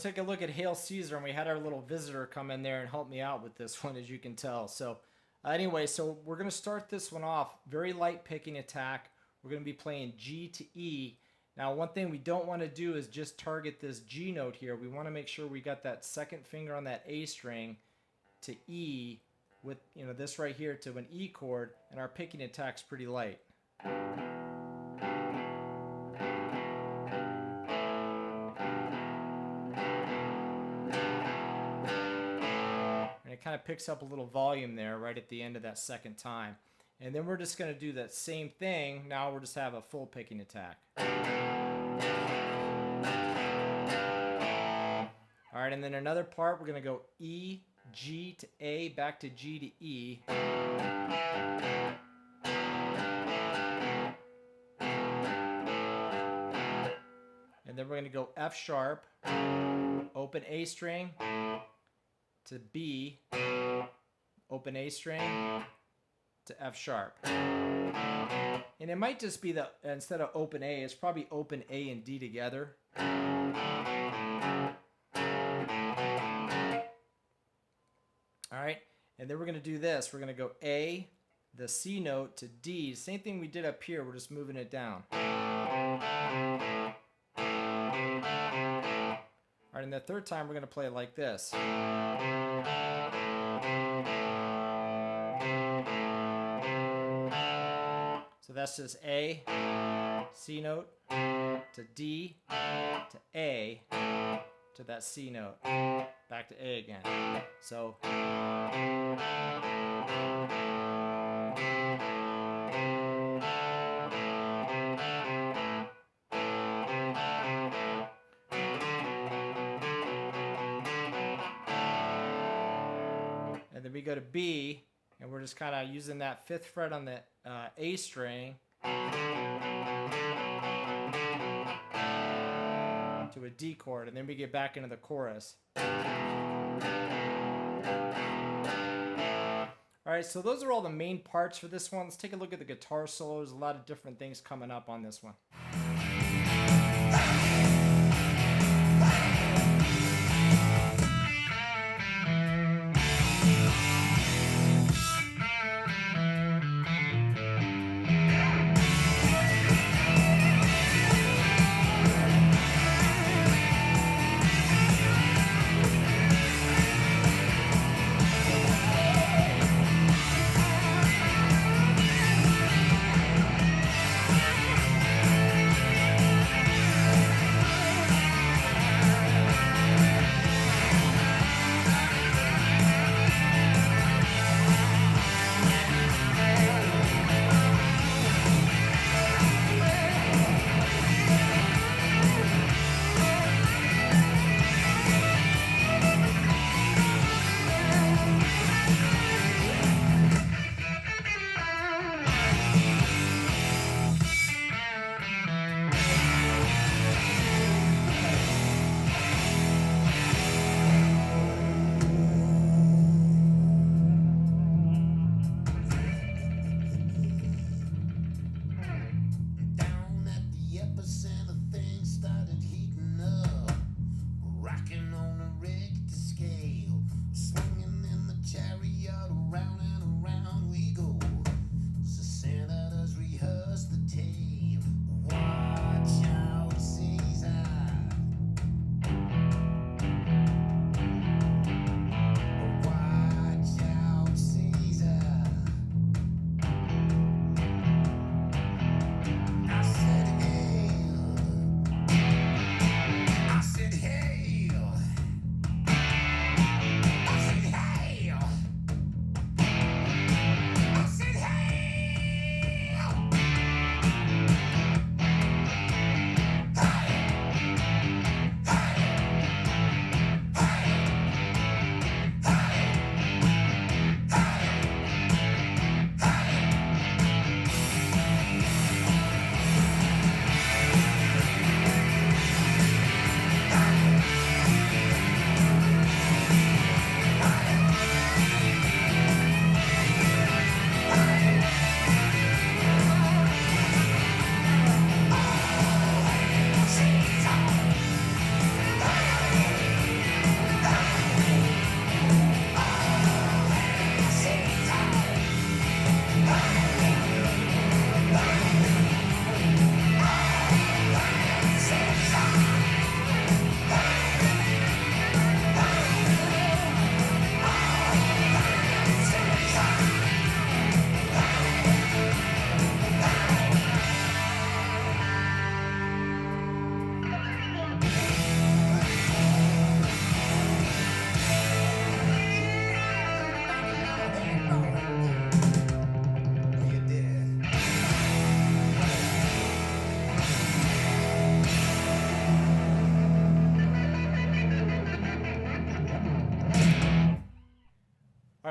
take a look at Hail Caesar, and we had our little visitor come in there and help me out with this one, as you can tell. So anyway, so we're going to start this one off. Very light picking attack. We're going to be playing G to E. Now, one thing we don't want to do is just target this G note here. We want to make sure we got that second finger on that A string to E with, you know, this right here to an E chord, and our picking attack's pretty light. And it kind of picks up a little volume there right at the end of that second time. And then we're just going to do that same thing. Now we'll just have a full picking attack. All right, and then another part, we're going to go E, G to A, back to G to E. And then we're going to go F sharp, open A string, to B, open A string, to F sharp. And it might just be that instead of open A, it's probably open A and D together. All right, and then we're going to do this. We're going to go A, the C note, to D. Same thing we did up here, we're just moving it down. All right, and the third time we're going to play it like this. So that's just A, C note, to D, to A, to that C note, back to A again. So and then we go to B, and we're just kind of using that 5th fret on the A string to a D chord, and then we get back into the chorus. All right, so those are all the main parts for this one. Let's take a look at the guitar solos. A lot of different things coming up on this one.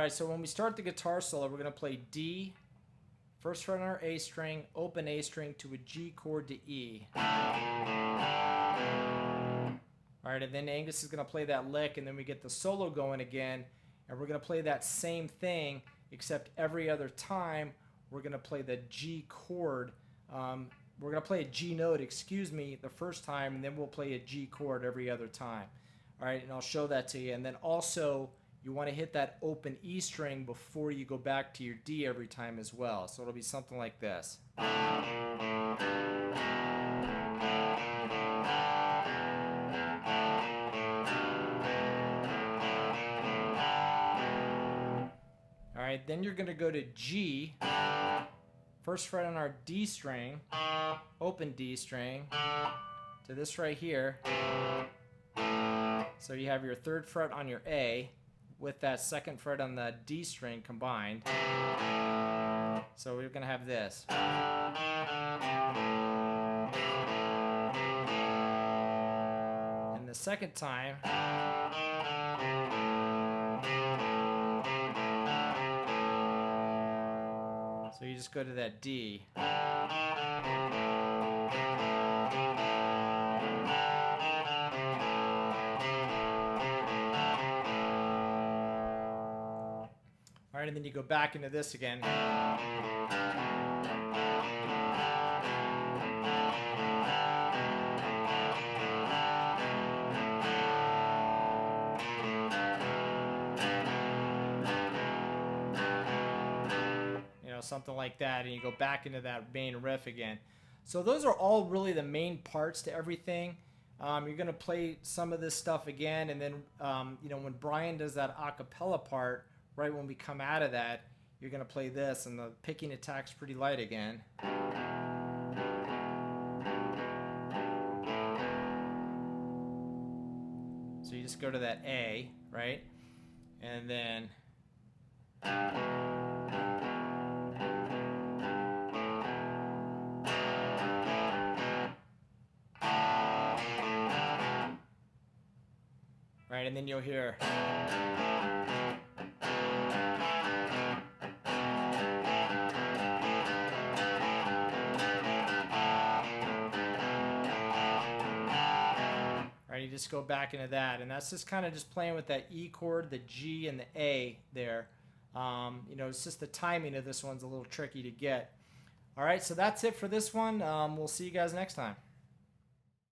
right, so when we start the guitar solo, we're going to play D, first fret on our A string, open A string to a G chord to E. All right, and then Angus is going to play that lick, and then we get the solo going again, and we're going to play that same thing, except every other time we're going to play the G chord. We're going to play a G note, the first time, and then we'll play a G chord every other time. All right, and I'll show that to you. And then also, you want to hit that open E string before you go back to your D every time as well. So it'll be something like this. All right, then you're going to go to G, first fret on our D string, open D string, to this right here. So you have your third fret on your A with that second fret on the D string combined. So we're going to have this. And the second time, so you just go to that D. All right, and then you go back into this again. Something like that, and you go back into that main riff again. So those are all really the main parts to everything. You're going to play some of this stuff again, and then when Brian does that a cappella part, right when we come out of that, you're going to play this, and the picking attack's pretty light again. So you just go to that A, right? And then right, and then you'll hear. Right, you just go back into that, and that's just kind of just playing with that E chord, the G, and the A there. It's just the timing of this one's a little tricky to get. All right, so that's it for this one. We'll see you guys next time.